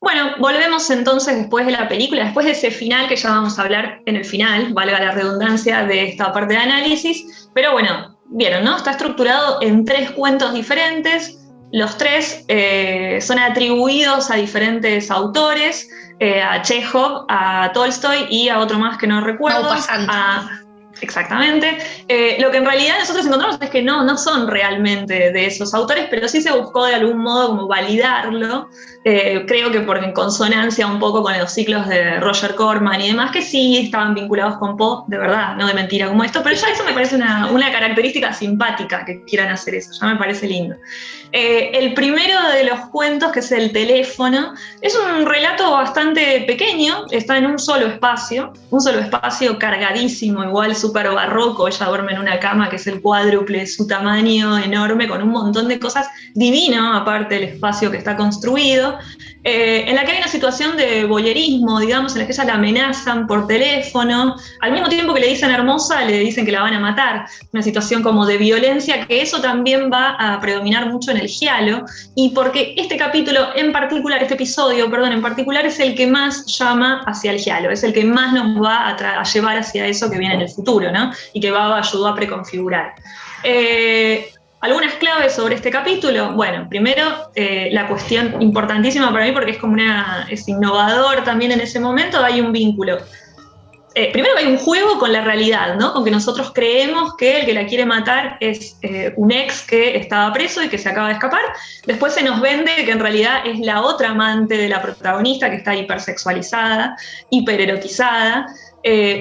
Bueno, volvemos entonces después de la película, después de ese final que ya vamos a hablar en el final, valga la redundancia de esta parte de análisis, pero bueno, vieron, ¿no? Está estructurado en 3 cuentos diferentes, los 3 son atribuidos a diferentes autores, a Chekhov, a Tolstoy y a otro más que no recuerdo. Exactamente. Lo que en realidad nosotros encontramos es que no son realmente de esos autores, pero sí se buscó de algún modo como validarlo, creo que en consonancia un poco con los ciclos de Roger Corman y demás, que sí estaban vinculados con Poe, de verdad, no de mentira como esto, pero ya eso me parece una característica simpática que quieran hacer eso, ya me parece lindo. El primero de los cuentos, que es El teléfono, es un relato bastante pequeño, está en un solo espacio cargadísimo, igual súper barroco. Ella duerme en una cama que es el cuádruple de su tamaño, enorme, con un montón de cosas, divino, aparte del espacio que está construido, en la que hay una situación de voyerismo, digamos, en la que ella la amenazan por teléfono, al mismo tiempo que le dicen hermosa, le dicen que la van a matar, una situación como de violencia, que eso también va a predominar mucho en el giallo, y porque este capítulo en particular, este episodio, perdón, en particular es el que más llama hacia el giallo, es el que más nos va a llevar hacia eso que viene en el futuro, ¿no? Y que ayudó a preconfigurar. Algunas claves sobre este capítulo. Bueno, primero, la cuestión importantísima para mí, porque es innovador también en ese momento, hay un vínculo. Primero hay un juego con la realidad, ¿no? Con que nosotros creemos que el que la quiere matar es un ex que estaba preso y que se acaba de escapar. Después se nos vende que en realidad es la otra amante de la protagonista, que está hipersexualizada, hipererotizada.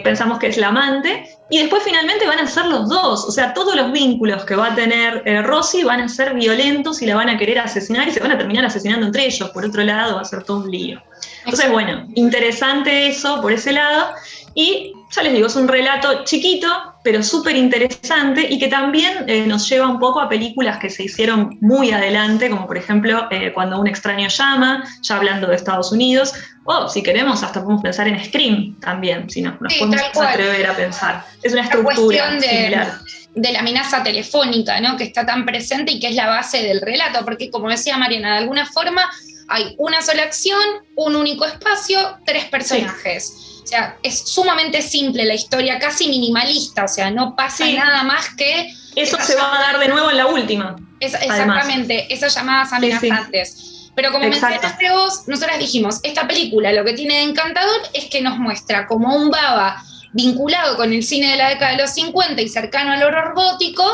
Pensamos que es la amante, y después finalmente van a ser los dos, o sea, todos los vínculos que va a tener Rosy van a ser violentos y la van a querer asesinar y se van a terminar asesinando entre ellos. Por otro lado va a ser todo un lío. Entonces, bueno, interesante eso por ese lado, y ya les digo, es un relato chiquito, pero súper interesante, y que también nos lleva un poco a películas que se hicieron muy adelante, como por ejemplo Cuando un extraño llama, ya hablando de Estados Unidos, o si queremos hasta podemos pensar en Scream también, si nos podemos atrever a pensar. Es una estructura similar. De la amenaza telefónica, ¿no? Que está tan presente y que es la base del relato, porque como decía Mariana, de alguna forma hay una sola acción, un único espacio, 3 personajes. Sí. O sea, es sumamente simple la historia, casi minimalista, o sea, no pasa nada más que... Eso se va a dar de nuevo en la última. Exactamente, esas llamadas amenazantes. Sí. Pero como mencionaste vos, nosotras dijimos, esta película lo que tiene de encantador es que nos muestra como un baba vinculado con el cine de la década de los 50 y cercano al horror gótico,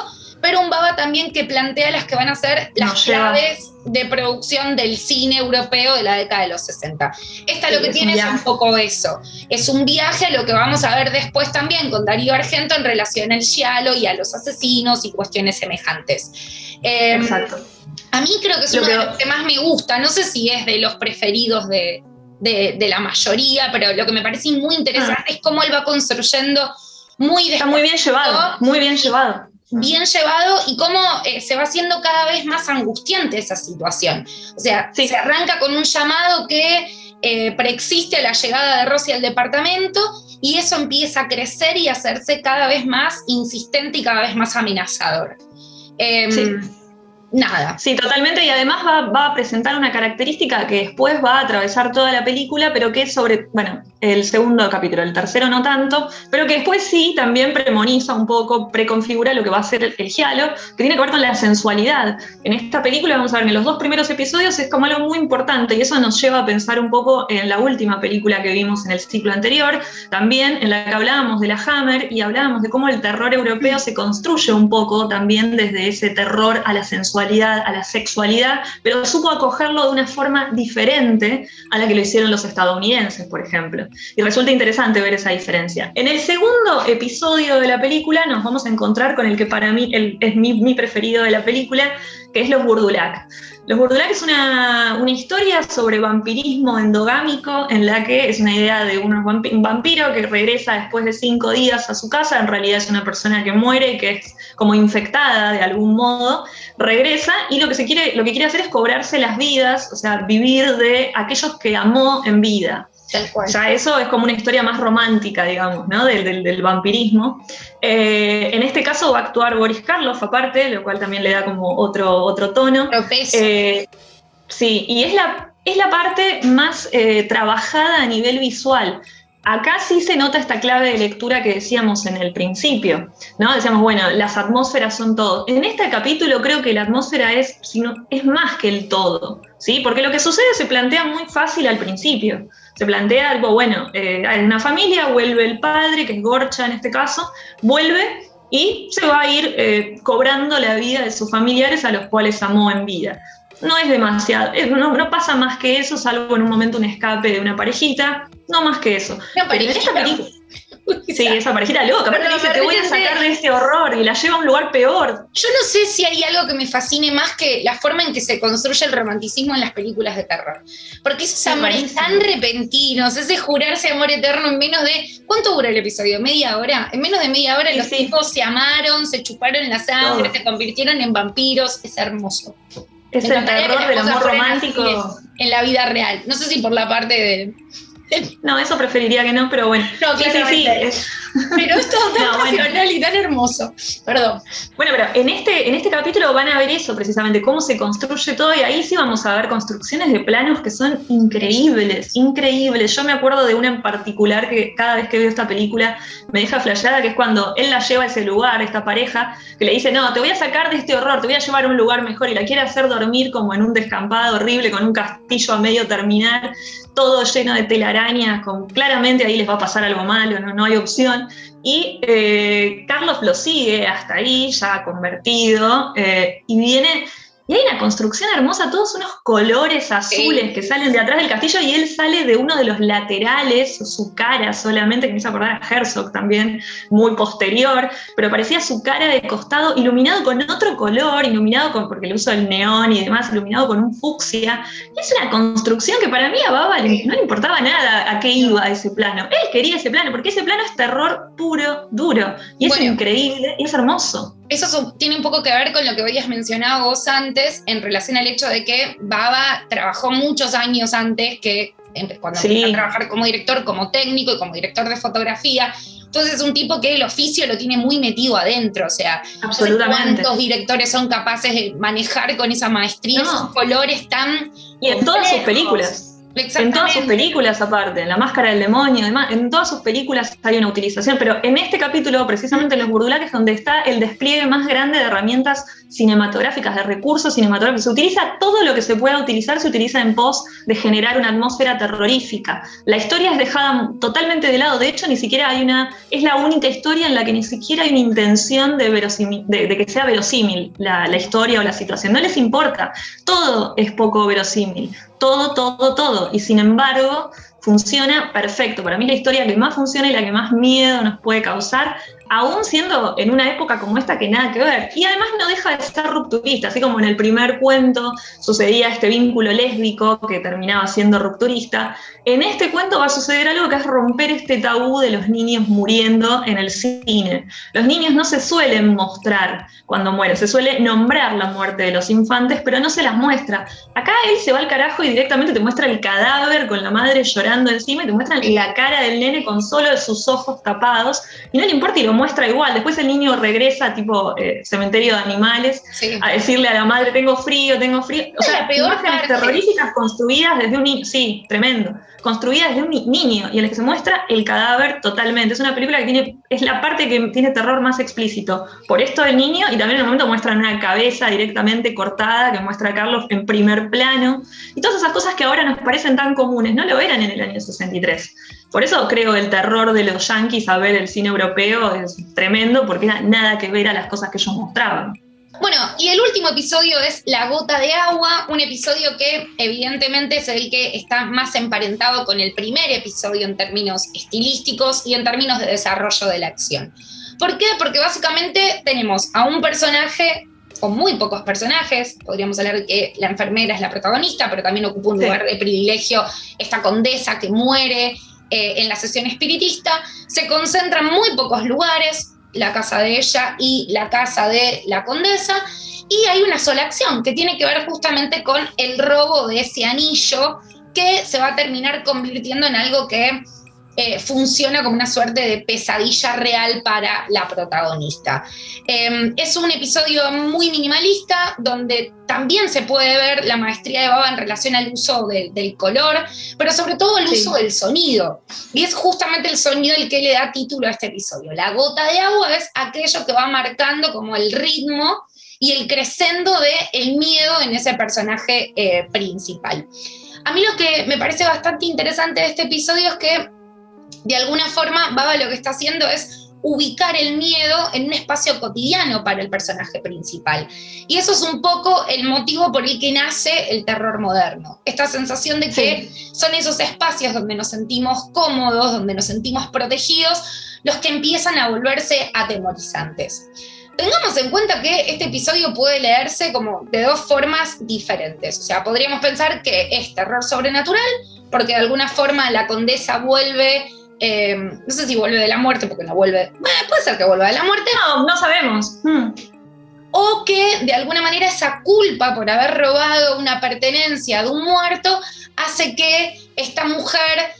pero un baba también que plantea las que van a ser las claves de producción del cine europeo de la década de los 60. Esta lo que tiene es un poco eso. Es un viaje a lo que vamos a ver después también con Darío Argento en relación al giallo y a los asesinos y cuestiones semejantes. Exacto. A mí creo que es uno de los que más me gusta. No sé si es de los preferidos de la mayoría, pero lo que me parece muy interesante es cómo él va construyendo Está muy bien llevado, muy bien llevado. Bien llevado, y cómo se va haciendo cada vez más angustiante esa situación. O sea, se arranca con un llamado que preexiste a la llegada de Rosy al departamento, y eso empieza a crecer y a hacerse cada vez más insistente y cada vez más amenazador. Nada. Sí, totalmente, y además va a presentar una característica que después va a atravesar toda la película, pero que es sobre, bueno, el segundo capítulo, el tercero no tanto, pero que después sí también premoniza un poco, preconfigura lo que va a ser el giallo, que tiene que ver con la sensualidad. En esta película, vamos a ver, en los 2 primeros episodios es como algo muy importante, y eso nos lleva a pensar un poco en la última película que vimos en el ciclo anterior, también en la que hablábamos de la Hammer, y hablábamos de cómo el terror europeo se construye un poco también desde ese terror a la sensualidad, a la sexualidad, pero supo acogerlo de una forma diferente a la que lo hicieron los estadounidenses, por ejemplo. Y resulta interesante ver esa diferencia. En el segundo episodio de la película nos vamos a encontrar con el que para mí es mi preferido de la película, que es Los Burdulac. Los Burdulac es una historia sobre vampirismo endogámico, en la que es una idea de un vampiro que regresa después de 5 días a su casa. En realidad es una persona que muere y que es como infectada de algún modo, regresa, y lo que quiere hacer es cobrarse las vidas, o sea, vivir de aquellos que amó en vida. Ya eso es como una historia más romántica, digamos, ¿no? del vampirismo. En este caso va a actuar Boris Karloff aparte, lo cual también le da como otro tono. Sí, y es la es la parte más trabajada a nivel visual. Acá sí se nota esta clave de lectura que decíamos en el principio, ¿no? Decíamos, bueno, las atmósferas son todo. En este capítulo creo que la atmósfera es más que el todo, ¿sí? Porque lo que sucede se plantea muy fácil al principio. Se plantea algo, bueno, hay una familia, vuelve el padre, que es Gorcha en este caso, vuelve y se va a ir cobrando la vida de sus familiares a los cuales amó en vida. No es demasiado, no pasa más que eso, salvo en un momento un escape de una parejita, no más que eso. Pero en esta película, sí, esa parejita loca, aparte le dice, te voy a sacar de este horror, y la lleva a un lugar peor. Yo no sé si hay algo que me fascine más que la forma en que se construye el romanticismo en las películas de terror. Porque esos amores tan repentinos, ese jurarse amor eterno en menos de... ¿Cuánto dura el episodio? ¿Media hora? En menos de media hora los tipos se amaron, se chuparon la sangre, se convirtieron en vampiros, es hermoso. Es el terror del amor romántico. En la vida real. No sé si por la parte de... No, eso preferiría que no, pero bueno. No, claramente. Sí. Pero es todo tan pasional y tan hermoso. Perdón. Bueno, pero en este capítulo van a ver eso precisamente, cómo se construye todo, y ahí sí vamos a ver construcciones de planos que son increíbles, increíbles. Yo me acuerdo de una en particular que cada vez que veo esta película me deja flasheada, que es cuando él la lleva a ese lugar, esta pareja, que le dice, no, te voy a sacar de este horror, te voy a llevar a un lugar mejor, y la quiere hacer dormir como en un descampado horrible, con un castillo a medio terminar, todo lleno de telarañas, claramente ahí les va a pasar algo malo, no hay opción. Y Carlos lo sigue hasta ahí, ya convertido, y viene... Y hay una construcción hermosa, todos unos colores azules que salen de atrás del castillo, y él sale de uno de los laterales, su cara solamente, que me hizo acordar a Herzog también, muy posterior, pero parecía su cara de costado, iluminado con otro color, porque el uso del neón y demás, iluminado con un fucsia. Y es una construcción que para mí a Baba no le importaba nada a qué iba ese plano. Él quería ese plano, porque ese plano es terror puro, duro, y es increíble, y es hermoso. Eso tiene un poco que ver con lo que habías mencionado vos antes, en relación al hecho de que Baba trabajó muchos años antes que cuando empezó a trabajar como director, como técnico y como director de fotografía. Entonces es un tipo que el oficio lo tiene muy metido adentro, o sea, absolutamente. ¿Cuántos directores son capaces de manejar con esa maestría esos colores tan y en todas sus películas? En todas sus películas aparte, en La Máscara del Demonio, además, en todas sus películas hay una utilización, pero en este capítulo, precisamente en Los Burdulaques, donde está el despliegue más grande de herramientas cinematográficas, de recursos cinematográficos, se utiliza todo lo que se pueda utilizar, se utiliza en pos de generar una atmósfera terrorífica. La historia es dejada totalmente de lado, de hecho ni siquiera es la única historia en la que ni siquiera hay una intención de que sea verosímil la historia o la situación, no les importa, todo es poco verosímil. Todo, y sin embargo funciona perfecto. Para mí la historia que más funciona y la que más miedo nos puede causar, aún siendo en una época como esta que nada que ver, y además no deja de ser rupturista, así como en el primer cuento sucedía este vínculo lésbico que terminaba siendo rupturista, en este cuento va a suceder algo que es romper este tabú de los niños muriendo en el cine. Los niños no se suelen mostrar cuando mueren, se suele nombrar la muerte de los infantes, pero no se las muestra. Acá él se va al carajo y directamente te muestra el cadáver con la madre llorando encima, y te muestran la cara del nene con solo sus ojos tapados, y no le importa y lo muestra igual. Después el niño regresa tipo cementerio de animales a decirle a la madre, tengo frío. O sea, imágenes terroríficas construidas desde un niño, sí, tremendo, construidas desde un niño, y en el que se muestra el cadáver totalmente. Es una película que es la parte que tiene terror más explícito, por esto del niño, y también en el momento muestran una cabeza directamente cortada, que muestra a Carlos en primer plano, y todas esas cosas que ahora nos parecen tan comunes, no lo eran en el año 63. Por eso creo el terror de los yanquis a ver el cine europeo es tremendo, porque era nada que ver a las cosas que ellos mostraban. Bueno, y el último episodio es La Gota de Agua, un episodio que evidentemente es el que está más emparentado con el primer episodio en términos estilísticos y en términos de desarrollo de la acción. ¿Por qué? Porque básicamente tenemos a un personaje, o muy pocos personajes, podríamos hablar que la enfermera es la protagonista, pero también ocupa un lugar de privilegio esta condesa que muere en la sesión espiritista. Se concentran muy pocos lugares, la casa de ella y la casa de la condesa, y hay una sola acción que tiene que ver justamente con el robo de ese anillo, que se va a terminar convirtiendo en algo que funciona como una suerte de pesadilla real para la protagonista. Es un episodio muy minimalista, donde también se puede ver la maestría de Bava en relación al uso del color, pero sobre todo el uso del sonido. Y es justamente el sonido el que le da título a este episodio. La gota de agua es aquello que va marcando como el ritmo y el crescendo del miedo en ese personaje principal. A mí lo que me parece bastante interesante de este episodio es que, de alguna forma, Bava lo que está haciendo es ubicar el miedo en un espacio cotidiano para el personaje principal. Y eso es un poco el motivo por el que nace el terror moderno. Esta sensación de que son esos espacios donde nos sentimos cómodos, donde nos sentimos protegidos, los que empiezan a volverse atemorizantes. Tengamos en cuenta que este episodio puede leerse como de dos formas diferentes. O sea, podríamos pensar que es terror sobrenatural, porque de alguna forma la condesa vuelve, no sé si vuelve de la muerte, porque no vuelve, puede ser que vuelva de la muerte. No sabemos. O que de alguna manera esa culpa por haber robado una pertenencia de un muerto hace que esta mujer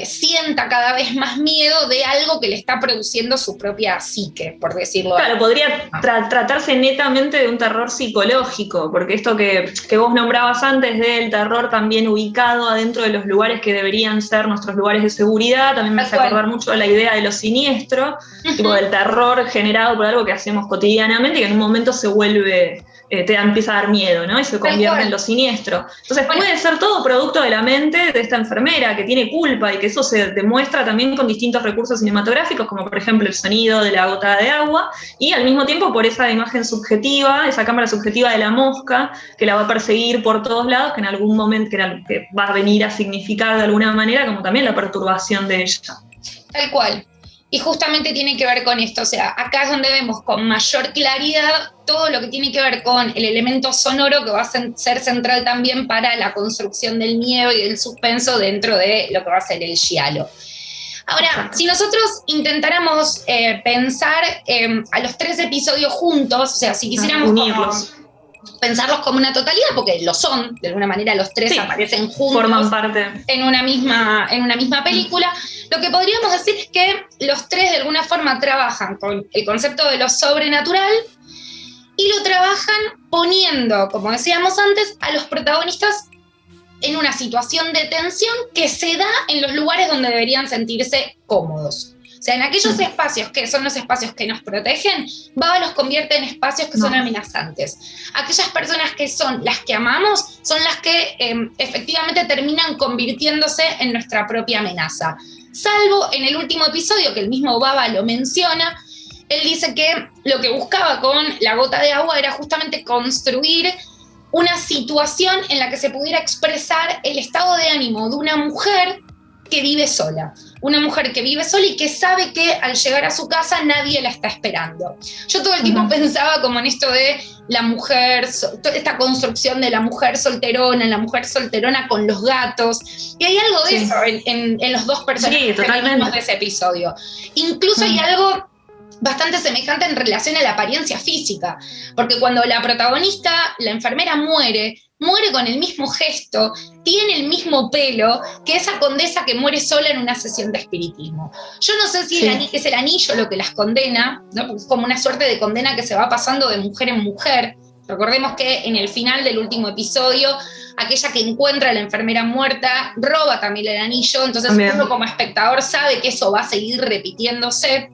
sienta cada vez más miedo de algo que le está produciendo su propia psique, por decirlo así. Claro, podría tratarse netamente de un terror psicológico, porque esto que vos nombrabas antes del terror también ubicado adentro de los lugares que deberían ser nuestros lugares de seguridad, también me hace acordar mucho de la idea de lo siniestro, tipo del terror generado por algo que hacemos cotidianamente y que en un momento se vuelve, empieza a dar miedo, ¿no? Y se convierte en lo siniestro. Entonces puede ser todo producto de la mente de esta enfermera que tiene culpa y que eso se demuestra también con distintos recursos cinematográficos, como por ejemplo el sonido de la gota de agua, y al mismo tiempo por esa imagen subjetiva, esa cámara subjetiva de la mosca, que la va a perseguir por todos lados, que en algún momento que va a venir a significar de alguna manera como también la perturbación de ella. Tal cual. Y justamente tiene que ver con esto, o sea, acá es donde vemos con mayor claridad todo lo que tiene que ver con el elemento sonoro, que va a ser central también para la construcción del miedo y del suspenso dentro de lo que va a ser el giallo. Ahora, si nosotros intentáramos pensar a los 3 episodios juntos, o sea, si quisiéramos unirlos, pensarlos como una totalidad, porque lo son, de alguna manera los 3 aparecen juntos, forman parte en una misma película, lo que podríamos decir es que los 3 de alguna forma trabajan con el concepto de lo sobrenatural y lo trabajan poniendo, como decíamos antes, a los protagonistas en una situación de tensión que se da en los lugares donde deberían sentirse cómodos. O sea, en aquellos espacios que son los espacios que nos protegen, Bava los convierte en espacios que son amenazantes. Aquellas personas que son las que amamos son las que efectivamente terminan convirtiéndose en nuestra propia amenaza. Salvo en el último episodio, que el mismo Bava lo menciona, él dice que lo que buscaba con la gota de agua era justamente construir una situación en la que se pudiera expresar el estado de ánimo de una mujer que vive sola. Una mujer que vive sola y que sabe que al llegar a su casa nadie la está esperando. Yo todo el tiempo pensaba como en esto de la mujer, esta construcción de la mujer solterona con los gatos, y hay algo de eso en los 2 personajes femeninos de ese episodio. Incluso hay algo bastante semejante en relación a la apariencia física, porque cuando la protagonista, la enfermera, muere con el mismo gesto, tiene el mismo pelo que esa condesa que muere sola en una sesión de espiritismo. Yo no sé si es el anillo lo que las condena, ¿no? Porque es como una suerte de condena que se va pasando de mujer en mujer. Recordemos que en el final del último episodio, aquella que encuentra a la enfermera muerta roba también el anillo, entonces uno como espectador sabe que eso va a seguir repitiéndose.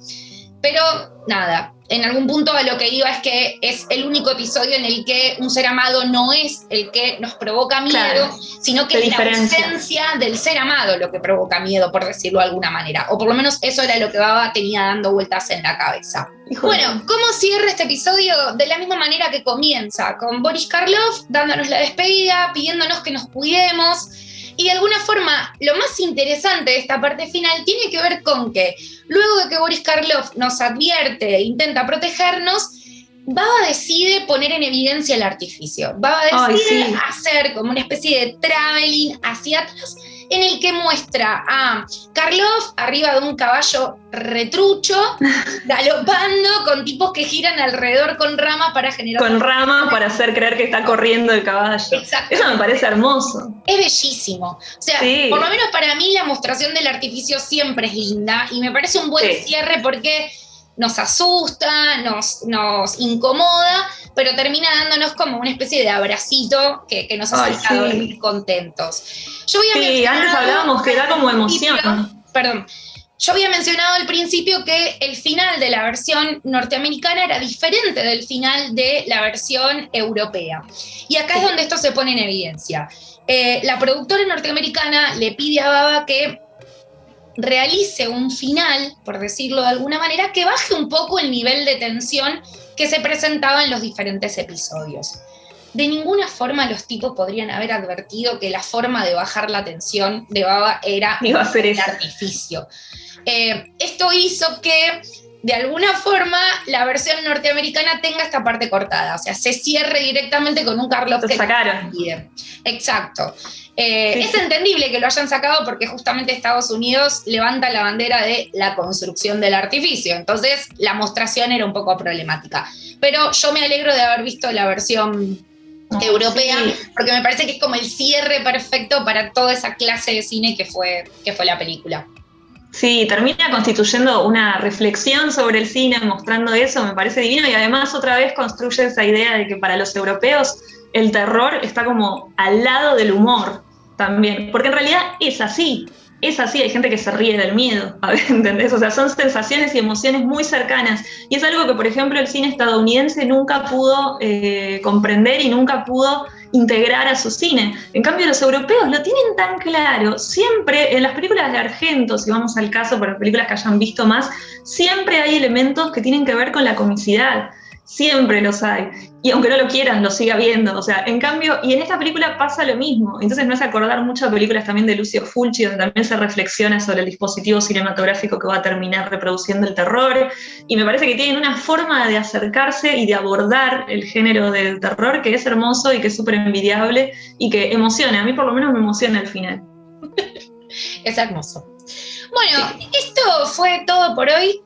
Pero nada, en algún punto a lo que iba es que es el único episodio en el que un ser amado no es el que nos provoca miedo, sino que es la ausencia del ser amado lo que provoca miedo, por decirlo de alguna manera. O por lo menos eso era lo que Bava tenía dando vueltas en la cabeza. Bueno, ¿cómo cierra este episodio? De la misma manera que comienza, con Boris Karloff dándonos la despedida, pidiéndonos que nos cuidemos. Y de alguna forma, lo más interesante de esta parte final tiene que ver con que, luego de que Boris Karloff nos advierte e intenta protegernos, Bava decide poner en evidencia el artificio. Bava decide hacer como una especie de traveling hacia atrás en el que muestra a Karloff arriba de un caballo retrucho, galopando con tipos que giran alrededor con ramas para generar... Con ramas para hacer creer que está corriendo el caballo. Eso me parece hermoso. Es bellísimo. O sea, por lo menos para mí la mostración del artificio siempre es linda y me parece un buen cierre porque nos asusta, nos incomoda, pero termina dándonos como una especie de abracito que nos hace estar contentos. Yo había antes hablábamos que da como emoción. Perdón. Yo había mencionado al principio que el final de la versión norteamericana era diferente del final de la versión europea. Y acá es donde esto se pone en evidencia. La productora norteamericana le pide a Bava que realice un final, por decirlo de alguna manera, que baje un poco el nivel de tensión que se presentaba en los diferentes episodios. De ninguna forma los tipos podrían haber advertido que la forma de bajar la tensión de Bava era el artificio. Esto hizo que, de alguna forma, la versión norteamericana tenga esta parte cortada, o sea, se cierre directamente con un Karloff que sacaron. Exacto. Es entendible que lo hayan sacado porque justamente Estados Unidos levanta la bandera de la construcción del artificio, entonces la mostración era un poco problemática. Pero yo me alegro de haber visto la versión europea, porque me parece que es como el cierre perfecto para toda esa clase de cine que fue la película. Sí, termina constituyendo una reflexión sobre el cine, mostrando eso, me parece divino, y además otra vez construye esa idea de que para los europeos el terror está como al lado del humor también, porque en realidad es así, hay gente que se ríe del miedo, ¿entendés? O sea, son sensaciones y emociones muy cercanas, y es algo que, por ejemplo, el cine estadounidense nunca pudo comprender y nunca pudo integrar a su cine. En cambio, los europeos lo tienen tan claro. Siempre, en las películas de Argento, si vamos al caso, por las películas que hayan visto más, siempre hay elementos que tienen que ver con la comicidad. Siempre los hay. Y aunque no lo quieran, lo sigue habiendo. O sea, en cambio, y en esta película pasa lo mismo. Entonces me hace acordar mucho de películas también de Lucio Fulci, donde también se reflexiona sobre el dispositivo cinematográfico que va a terminar reproduciendo el terror. Y me parece que tienen una forma de acercarse y de abordar el género del terror que es hermoso y que es súper envidiable y que emociona. A mí por lo menos me emociona al final. Es hermoso. Bueno, esto fue todo por hoy.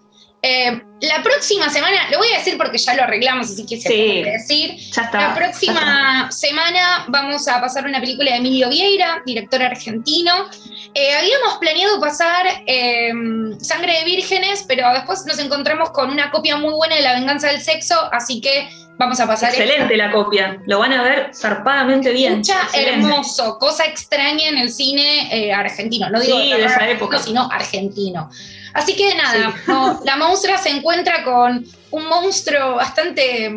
La próxima semana, lo voy a decir porque ya lo arreglamos, así que se puede decir. Ya está, la próxima semana vamos a pasar una película de Emilio Vieira, director argentino. Habíamos planeado pasar Sangre de Vírgenes, pero después nos encontramos con una copia muy buena de La Venganza del Sexo, así que vamos a pasar. Excelente la copia, lo van a ver zarpadamente bien. Hermoso, cosa extraña en el cine argentino, no digo de esa época, sino argentino. Así que nada, la monstrua se encuentra con un monstruo bastante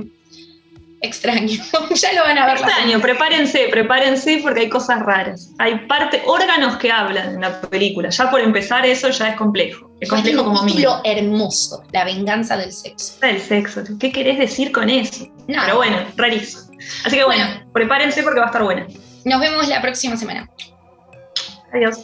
extraño. Ya lo van a ver. Extraño, prepárense porque hay cosas raras. Hay órganos que hablan en la película. Ya por empezar eso ya es complejo. Es complejo como mínimo. Título hermoso, La Venganza del Sexo. Del sexo, ¿qué querés decir con eso? No. Pero bueno, rarísimo. Así que bueno, prepárense porque va a estar buena. Nos vemos la próxima semana. Adiós.